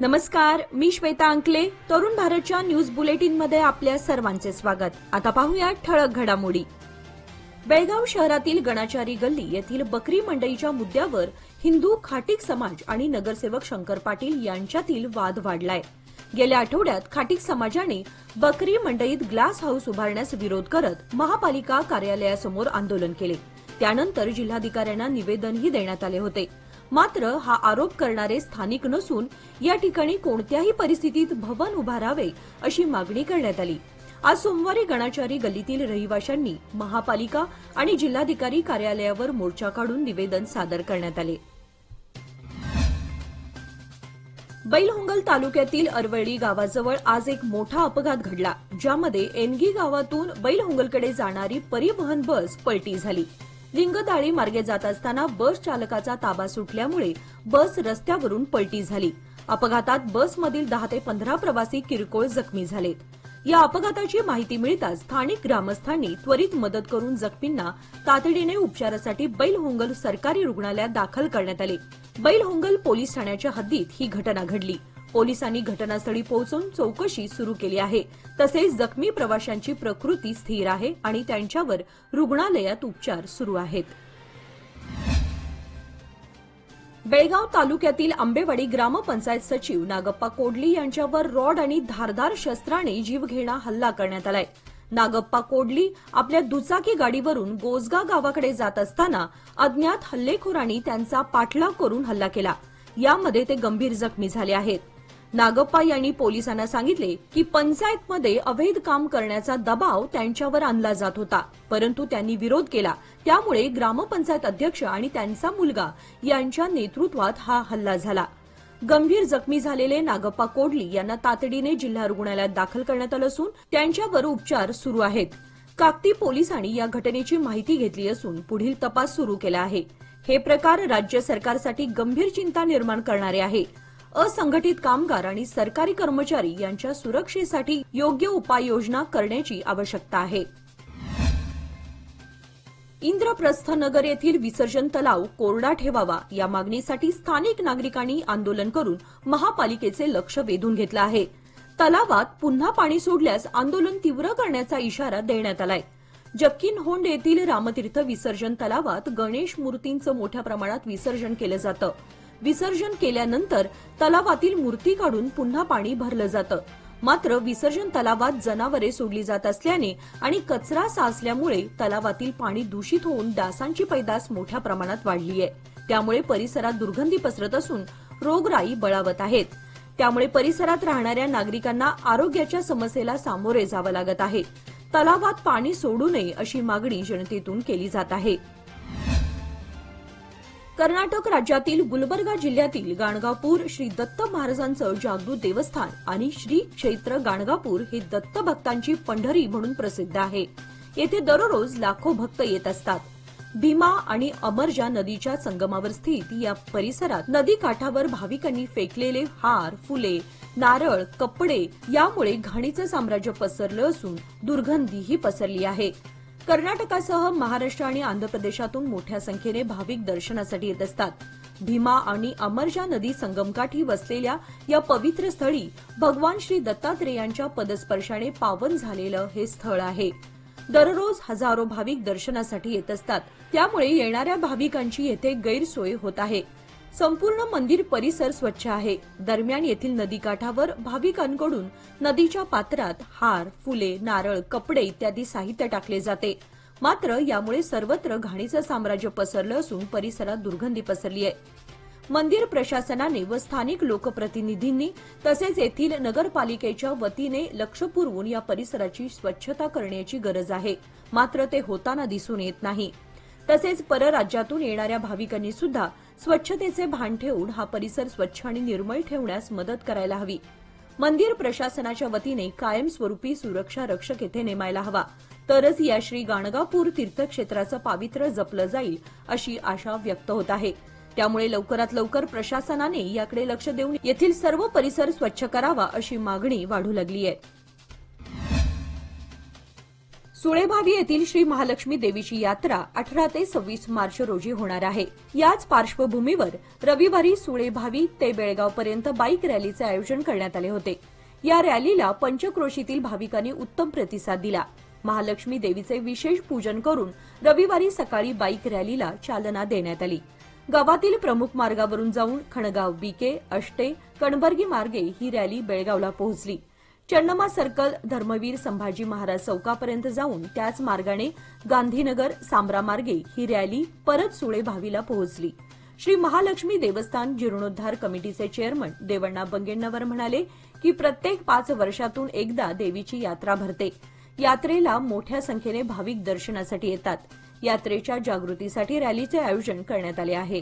नमस्कार, मी श्वेता अंकले. तरुण भारतच्या न्यूज बुलेटिन मध्ये आपल्या सर्वांचे स्वागत. आता पाहूया ठळक घडामोडी. बेळगाव शहरातील गणाचारी गल्ली येथील बकरी मंडईच्या मुद्द्यावर हिंदू खाटीक समाज आणि नगरसेवक शंकर पाटील यांच्यातील वाद वाढलाय. गेल्या आठवड्यात खाटीक समाजाने बकरी मंडईत ग्लास हाऊस उभारण्यास विरोध करत महापालिका कार्यालयासमोर आंदोलन केले. त्यानंतर जिल्हाधिकाऱ्यांना निवेदनही देण्यात आले होते. मात्र हा आरोप करणारे स्थानिक नसून या ठिकाणी कोणत्याही परिस्थितीत भवन उभारावे अशी मागणी करण्यात आली. आज सोमवारी गणाचारी गल्लीतील रहिवाशांनी महापालिका आणि जिल्हाधिकारी कार्यालयावर मोर्चा काढून निवेदन सादर करण्यात आले. बैलहोंगल तालुक्यातील अरवळी गावाजवळ आज एक मोठा अपघात घडला, ज्यामध्ये एनगी गावातून बैलहोंगलकडे जाणारी परिवहन बस पलटी झाली. लिंगदाळी मार्गे जात असताना बस चालकाचा ताबा सुटल्यामुळे बस रस्त्यावरून पलटी झाली. अपघातात बसमधील 10 ते 15 प्रवासी किरकोळ जखमी झालेत. या अपघाताची माहिती मिळताच स्थानिक ग्रामस्थांनी त्वरित मदत करून जखमींना तातडीने उपचारासाठी बैलहोंगल सरकारी रुग्णालयात दाखल करण्यात आले. बैलहोंगल पोलीस ठाण्याच्या हद्दीत ही घटना घडली. पोलिसांनी घटनास्थळी पोहोचून चौकशी सुरू केली आहे. तसेच जखमी प्रवाशांची प्रकृती स्थिर आहे आणि त्यांच्यावर रुग्णालयात उपचार सुरू आहेत. बेळगाव तालुक्यातील आंबेवाडी ग्रामपंचायत सचिव नागप्पा कोडली यांच्यावर रॉड आणि धारदार शस्त्राने जीवघेणा हल्ला करण्यात आलाय. नागप्पा कोडली आपल्या दुचाकी गाडीवरून गोसगा गावाकडे जात असताना अज्ञात हल्लेखोरांनी त्यांचा पाठलाग करून हल्ला केला. यामध्ये ते गंभीर जखमी झाले आहेत. नागप्पा यांनी पोलिसांना सांगितले की पंचायतमध्ये अवैध काम करण्याचा दबाव त्यांच्यावर आणला जात होता, परंतु त्यांनी विरोध केला. त्यामुळे ग्रामपंचायत अध्यक्ष आणि त्यांचा मुलगा यांच्या नेतृत्वात हा हल्ला झाला. गंभीर जखमी झालेले नागप्पा कोडली यांना तातडीने जिल्हा रुग्णालयात दाखल करण्यात आलं असून त्यांच्यावर उपचार सुरू आहेत. काकती पोलिसांनी या घटनेची माहिती घेतली असून पुढील तपास सुरू केला आहे. हे प्रकार राज्य सरकारसाठी गंभीर चिंता निर्माण करणारे आहे. असंघटित कामगार आणि सरकारी कर्मचारी यांच्या सुरक्षेसाठी योग्य उपाययोजना करण्याची आवश्यकता आहे. इंद्रप्रस्थ नगर येथील विसर्जन तलाव कोरडा ठेवावा या मागणीसाठी स्थानिक नागरिकांनी आंदोलन करून महापालिकेचे लक्ष वेधून घेतलं आहे. तलावात पुन्हा पाणी सोडल्यास आंदोलन तीव्र करण्याचा इशारा देण्यात आलाय. जक्कीनहोंड येथील रामतीर्थ विसर्जन तलावात गणेश मूर्तींचं मोठ्या प्रमाणात विसर्जन केलं जातं. विसर्जन केल्यानंतर तलावातील मूर्ती काढून पुन्हा पाणी भरलं जातं. मात्र विसर्जन तलावात जनावरे सोडली जात असल्याने आणि कचरा साचल्यामुळे तलावातील पाणी दूषित होऊन डासांची पैदास मोठ्या प्रमाणात वाढली आहे. त्यामुळे परिसरात दुर्गंधी पसरत असून रोगराई बळावत आहेत. त्यामुळे परिसरात राहणाऱ्या नागरिकांना आरोग्याच्या समस्येला सामोरे जावं लागत आहे. तलावात पाणी सोडू नये अशी मागणी जनतेतून केली जात आहे. कर्नाटक राज्यातील गुलबर्गा जिल्ह्यातील गाणगापूर श्री दत्त महाराजांचं जागृत देवस्थान आणि श्री क्षेत्र गाणगापूर हे दत्त भक्तांची पंढरी म्हणून प्रसिद्ध आहे. येथे दररोज लाखो भक्त येत असतात. भीमा आणि अमरजा नदीच्या संगमावर स्थित या परिसरात नदीकाठावर भाविकांनी फेकलेले हार, फुले, नारळ, कपडे यामुळे घाणीचं साम्राज्य पसरलं असून दुर्गंधीही पसरली आहे. कर्नाटकासह महाराष्ट्र आणि आंध्र प्रदेशातून मोठ्या संख्येने भाविक दर्शनासाठी येत असतात. भीमा आणि अमरजा नदी संगमकाठी वसलेल्या या पवित्र स्थळी भगवान श्री दत्तात्रेयांच्या पदस्पर्शाने पावन झालेलं हे स्थळ आहे. दररोज हजारो भाविक दर्शनासाठी येत असतात. त्यामुळे येणाऱ्या भाविकांची येथे गैरसोय होत आहे. संपूर्ण मंदिर परिसर स्वच्छ आहे. दरम्यान येथील नदीकाठावर भाविकांकडून नदीच्या पात्रात हार, फुले, नारळ, कपडे इत्यादी साहित्य टाकले जाते. मात्र यामुळे सर्वत्र घाणीचं साम्राज्य पसरलं असून परिसरात दुर्गंधी पसरली आहे. मंदिर प्रशासनाने व स्थानिक लोकप्रतिनिधींनी तसेच येथील नगरपालिकेच्या वतीने लक्ष पुरवून या परिसराची स्वच्छता करण्याची गरज आहे. मात्र ते होताना दिसून येत नाही. तसेच परराज्यातून येणाऱ्या भाविकांनी सुद्धा स्वच्छतेचे भान ठेवून हा परिसर स्वच्छ आणि निर्मळ ठेवण्यास मदत करायला हवी. मंदिर प्रशासनाच्या वतीने कायमस्वरूपी सुरक्षा रक्षक येथे नेमायला हवा. तरच या श्री गाणगापूर तीर्थक्षेत्राचं पावित्र्य जपलं जाईल अशी आशा व्यक्त होत आहे. त्यामुळे लवकरात लवकर प्रशासनाने याकडे लक्ष देऊन येथील सर्व परिसर स्वच्छ करावा अशी मागणी वाढू लागली आहे. सुळेभावी येथील श्री महालक्ष्मी देवीची यात्रा 18 ते 26 मार्च रोजी होणार आहे। याच पार्श्वभूमीवर रविवारी सुळेभावी ते बेळगाव पर्यंत बाईक रॅलीचे आयोजन करण्यात आले होते। या रॅलीला पंचक्रोशीतील भाविकांनी उत्तम प्रतिसाद दिला। महालक्ष्मी देवीचे विशेष पूजन करून रविवारी सकाळी बाईक रॅलीला चालना देण्यात आली। गावातील प्रमुख मार्गावरून जाऊन खणगाव, बीके, अष्टे, कणबर्गी मार्गे ही रॅली बेळगावला पोहोचली। चन्नमा सर्कल, धर्मवीर संभाजी महाराज चौकापर्यंत जाऊन त्याच मार्गाने गांधीनगर, सांब्रा मार्गे ही रॅली परत सुळेभावीला पोहोचली। श्री महालक्ष्मी देवस्थान जीर्णोद्धार कमिटीचे चेअरमन देवण्णा बंगेण्णवर म्हणाले की प्रत्येक 5 वर्षातून एकदा देवीची यात्रा भरते। यात्रेला मोठ्या संख्येने भाविक दर्शनासाठी येतात। यात्रेच्या जागृतीसाठी रॅलीचे आयोजन करण्यात आले आहे।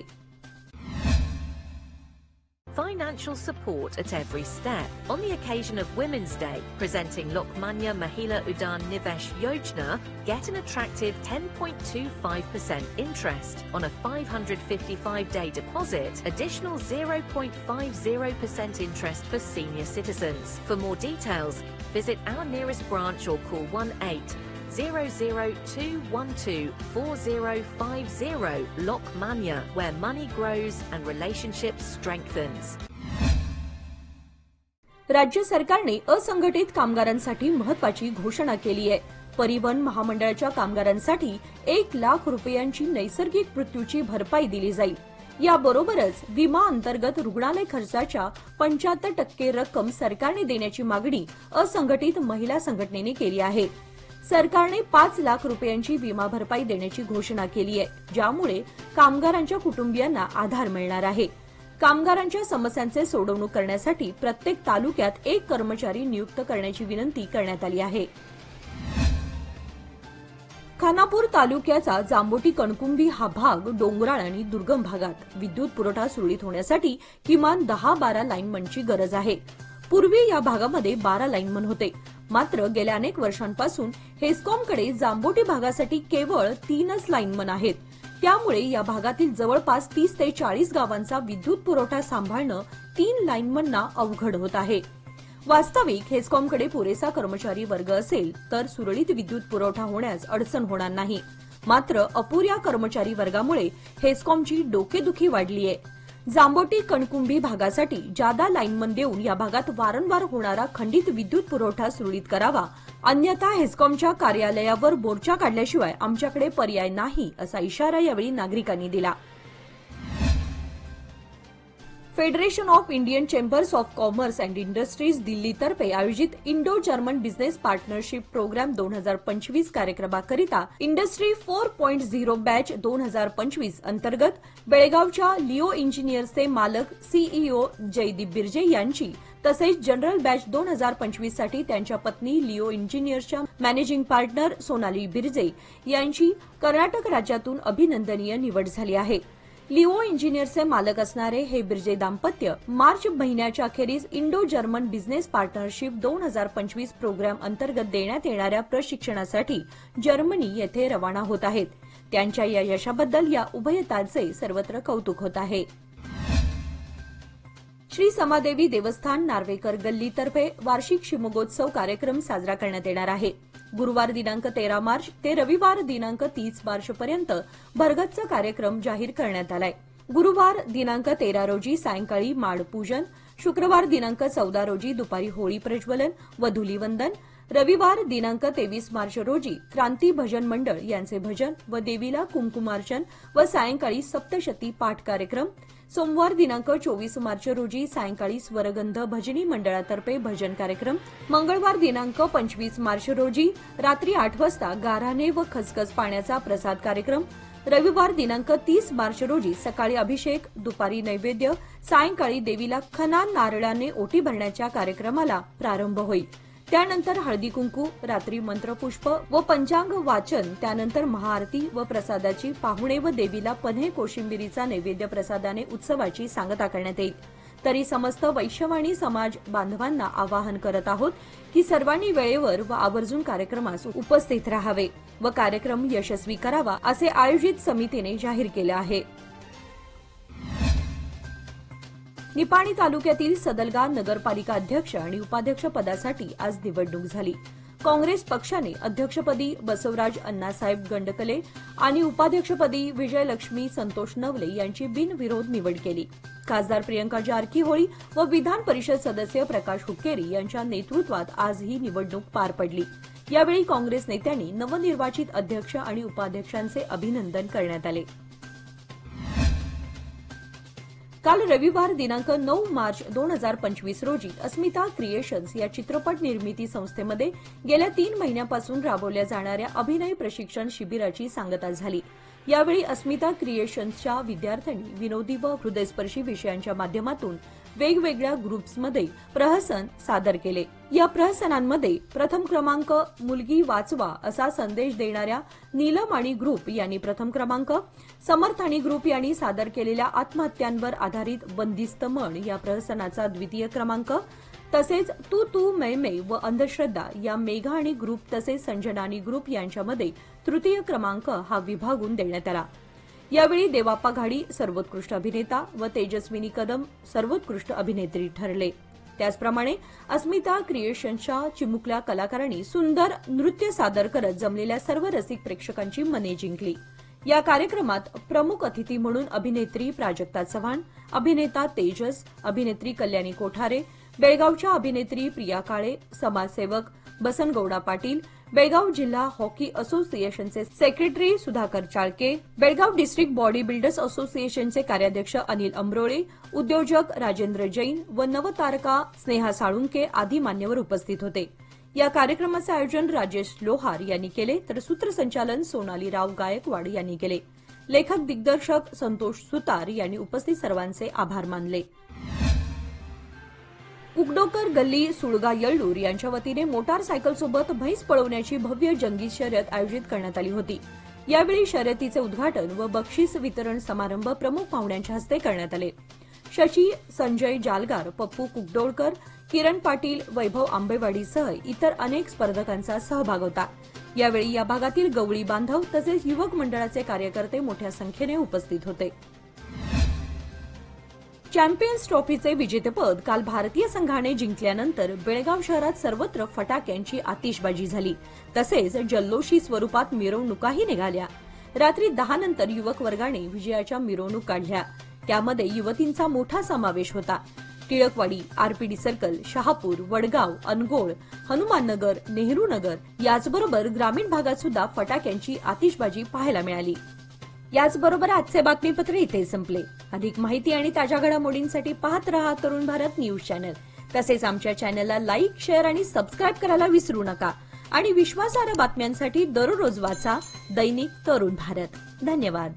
Financial support at every step. On the occasion of Women's Day, presenting Lokmanya Mahila Udan Nivesh Yojana, get an attractive 10.25% interest on a 555-day deposit, additional 0.50% interest for senior citizens. For more details, visit our nearest branch or call 1800-212-4050. Lokmanya, where money grows and relationships strengthens. राज्य सरकारने असंघटित कामगारांसाठी महत्त्वाची घोषणा केली आहे। परिवहन महामंडळाच्या कामगारांसाठी 1 लाख रुपयांची नैसर्गिक मृत्यूची भरपाई दिली जाईल। याबरोबरच विमा अंतर्गत रुग्णालय खर्चाच्या 75% रक्कम सरकारने देण्याची मागणी असंघटित महिला संघटनेने केली आहे। सरकारने 5 लाख रुपयांची विमा भरपाई देण्याची घोषणा केली आहे, ज्यामुळे कामगारांच्या कुटुंबियांना आधार मिळणार आहे। कामगारांच्या समस्यांचे सोडवणूक करण्यासाठी प्रत्येक तालुक्यात 1 कर्मचारी नियुक्त करण्याची विनंती करण्यात आली आहे। खानापूर तालुक्याचा जांबोटी कणकुंभी हा भाग डोंगराळ आणि दुर्गम भागात विद्युत पुरवठा सुरळीत होण्यासाठी किमान 10-12 लाईनमनची गरज आहे। पूर्वी या भागामध्ये 12 लाईनमन होते, मात्र गेल्या अनेक वर्षांपासून हेस्कॉमकडे जांबोटी भागासाठी केवळ 3च लाईनमन आहेत। त्यामुळे या भागातील जवळपास 30 ते 40 गावांचा विद्युत पुरवठा सांभाळणं 3 लाईनमनना अवघड होत आहे। वास्तविक हेस्कॉमकडे पुरेसा कर्मचारी वर्ग असेल तर सुरळीत विद्युत पुरवठा होण्यास अडचण होणार नाही। मात्र अपुऱ्या कर्मचारी वर्गामुळे हेस्कॉमची डोकेदुखी वाढली आहे। जांबोटी कणकुंभी भागासाठी जादा लाईनमन देऊन या भागात वारंवार होणारा खंडित विद्युत पुरवठा सुरळीत करावा, अन्यथा हेस्कॉमच्या कार्यालयावर मोर्चा काढल्याशिवाय आमच्याकडे पर्याय नाही, असा इशारा यावेळी नागरिकांनी दिला। Federation of Indian chambers of commerce and industries दिल्लीतर्फे आयोजित Indo German business partnership programme 2025 कार्यक्रमाकरिता इंडस्ट्री 4.0 बॅच 2025 अंतर्गत बेळगावच्या लिओ इंजिनियर्सचे मालक सीईओ जयदीप बिर्जे यांची तसेच जनरल बॅच 2025 साठी त्यांच्या पत्नी लिओ इंजिनियर्सच्या मॅनेजिंग पार्टनर सोनाली बिर्जे यांची कर्नाटक राज्यातून अभिनंदनीय निवड झाली आहे। लिओ इंजिनियर्सचे मालक असणारे हे बिर्जे दाम्पत्य मार्च महिन्याच्या अखेरीस Indo German business partnership 2025 programme अंतर्गत देण्यात येणाऱ्या प्रशिक्षणासाठी जर्मनी येथे रवाना होत आहेत। त्यांच्या या यशाबद्दल या उभयतांचे सर्वत्र कौतुक होत आहे। श्री समादेवी देवस्थान नार्वेकर गल्लीतर्फे वार्षिक शिमगोत्सव कार्यक्रम साजरा करण्यात येणार आहे। गुरुवार दिनांक 13 मार्च ते रविवार दिनांक 30 मार्च पर्यंत भरगच्च कार्यक्रम जाहीर करण्यात आलाय। गुरुवार दिनांक 13 रोजी सायंकाळी माडपूजन, शुक्रवार दिनांक 14 रोजी दुपारी होळी प्रज्वलन व धुलीवंदन, रविवार दिनांक 23 मार्च रोजी क्रांती भजन मंडळ यांचे भजन व देवीला कुंकुमार्चन व सायंकाळी सप्तशती पाठ कार्यक्रम, सोमवार दिनांक 24 मार्च रोजी सायंकाळी स्वरगंध भजनी मंडळातर्फे भजन कार्यक्रम, मंगळवार दिनांक 25 मार्च रोजी रात्री 8 वाजता गाराणे व खसखस पाण्याचा प्रसाद कार्यक्रम, रविवार दिनांक 30 मार्च रोजी सकाळी अभिषेक, दुपारी नैवेद्य, सायंकाळी देवीला खना नारळाने ओटी भरण्याच्या कार्यक्रमाला प्रारंभ होईल। त्यानंतर हळदी कुंकू, रात्री मंत्रपुष्प व पंचांग वाचन, त्यानंतर महाआरती व प्रसादाची पाहुणे व देवीला पन्हे कोशिंबिरीचा नैवेद्य प्रसादाने उत्सवाची सांगता करण्यात येईल। तरी समस्त वैश्यवाणी समाज बांधवांना आवाहन करत आहोत की सर्वांनी वेळेवर व आवर्जून कार्यक्रमास उपस्थित राहावे व कार्यक्रम यशस्वी करावा, असे आयोजित समितीने जाहीर केले आहे। निपाणी तालुक्यातील सदलगा नगरपालिका अध्यक्ष आणि उपाध्यक्ष पदासाठी आज निवडणूक झाली। काँग्रेस पक्षाने अध्यक्षपदी बसवराज अण्णासाहेब गंडकले आणि उपाध्यक्षपदी विजयलक्ष्मी संतोष नवले यांची बिनविरोध निवड केली. खासदार प्रियंका जारकीहोळी व विधान परिषद सदस्य प्रकाश हुक्केरी यांच्या नेतृत्वात आज ही निवडणूक पार पडली. यावेळी काँग्रेस नेत्यांनी नवनिर्वाचित अध्यक्ष आणि उपाध्यक्षांचे अभिनंदन करण्यात आले. काल रविवार दिनांक 9 मार्च 2025 रोजी अस्मिता क्रिएशन्स या चित्रपट निर्मिती संस्थेमध्ये गेल्या 3 महिन्यांपासून राबवल्या जाणाऱ्या अभिनय प्रशिक्षण शिबिराची सांगता झाली. यावेळी अस्मिता क्रिएशन्सच्या विद्यार्थ्यांनी विनोदी व हृदयस्पर्शी विषयांच्या माध्यमातून वेगवेगळ्या ग्रुप्समध्ये प्रहसन सादर केले. या प्रहसनांमध्ये प्रथम क्रमांक मुलगी वाचवा असा संदेश देणाऱ्या नीलम आणि ग्रुप यांनी प्रथम क्रमांक, समर्थ आणि ग्रुप यांनी सादर केलेल्या आत्महत्यांवर आधारित बंदिस्त मन या प्रहसनाचा द्वितीय क्रमांक, तसेच तू तू मै मै व अंधश्रद्धा या मेघा आणि ग्रुप तसेच संजना आणि ग्रुप यांच्यामध्ये तृतीय क्रमांक हा विभागून देण्यात आला. यावेळी देवाप्पा घाडी सर्वोत्कृष्ट अभिनेता व तेजस्विनी कदम सर्वोत्कृष्ट अभिनेत्री ठरले. त्याचप्रमाणे अस्मिता क्रिएशन्सच्या चिमुकल्या कलाकारांनी सुंदर नृत्य सादर करत जमलेल्या सर्व रसिक प्रेक्षकांची मने जिंकली. या कार्यक्रमात प्रमुख अतिथी म्हणून अभिनेत्री प्राजक्ता चव्हाण, अभिनेता तेजस, अभिनेत्री कल्याणी कोठारे, बेळगावच्या अभिनेत्री प्रिया काळे, समाजसेवक बसनगौडा पाटील, बेळगाव जिल्हा हॉकी असोसिएशनचे secretary Sudhakar Chalke, Belgaum district body builders असोसिएशनचे कार्याध्यक्ष अनिल अंब्रोळे, उद्योजक राजेंद्र जैन व नवतारका स्नेहा साळुंके आदी मान्यवर उपस्थित होते. या कार्यक्रमाचे आयोजन राजेश लोहार यांनी केले तर सूत्रसंचालन सोनालीराव गायकवाड यांनी केले. लेखक दिग्दर्शक संतोष सुतार यांनी उपस्थित सर्वांचे आभार मानले. उगडोकर गल्ली सुळगा येळ्ळूर यांच्या वतीने मोटारसायकलसोबत म्हैस पळवण्याची भव्य जंगी शर्यत आयोजित करण्यात आली होती. यावेळी शर्यतीचे उद्घाटन व बक्षीस वितरण समारंभ प्रमुख पाहुण्यांच्या हस्ते करण्यात आले. शशी संजय जालगार, पप्पू कुकडोळकर, किरण पाटील, वैभव आंबेवाडीसह इतर अनेक स्पर्धकांचा सहभाग होता. यावेळी या भागातील गवळी बांधव तसेच युवक मंडळाचे कार्यकर्ते मोठ्या संख्येने उपस्थित होते. चॅम्पियन्स ट्रॉफीचे विजेतेपद काल भारतीय संघाने जिंकल्यानंतर बेळगाव शहरात सर्वत्र फटाक्यांची आतिषबाजी झाली. तसेच जल्लोषी स्वरूपात मिरवणुकाही निघाल्या. रात्री 10 नंतर युवक वर्गाने विजयाच्या मिरवणूक काढल्या. त्यामध्ये युवतींचा मोठा समावेश होता. टिळकवाडी, आरपीडी सर्कल, शहापूर, वडगाव, अनगोळ, हनुमाननगर, नेहरूनगर याचबरोबर ग्रामीण भागात सुद्धा फटाक्यांची आतिषबाजी पाहायला मिळाली. याचबरोबर आजचे बातमीपत्र इथे संपले. अधिक माहिती आणि ताज्या घडामोडींसाठी पाहत रहा तरुण भारत न्यूज चॅनल. तसेच आमच्या चॅनलला लाईक, शेअर आणि सबस्क्राईब करायला विसरू नका. आणि विश्वासार्ह बातम्यांसाठी दररोज वाचा दैनिक तरुण भारत. धन्यवाद.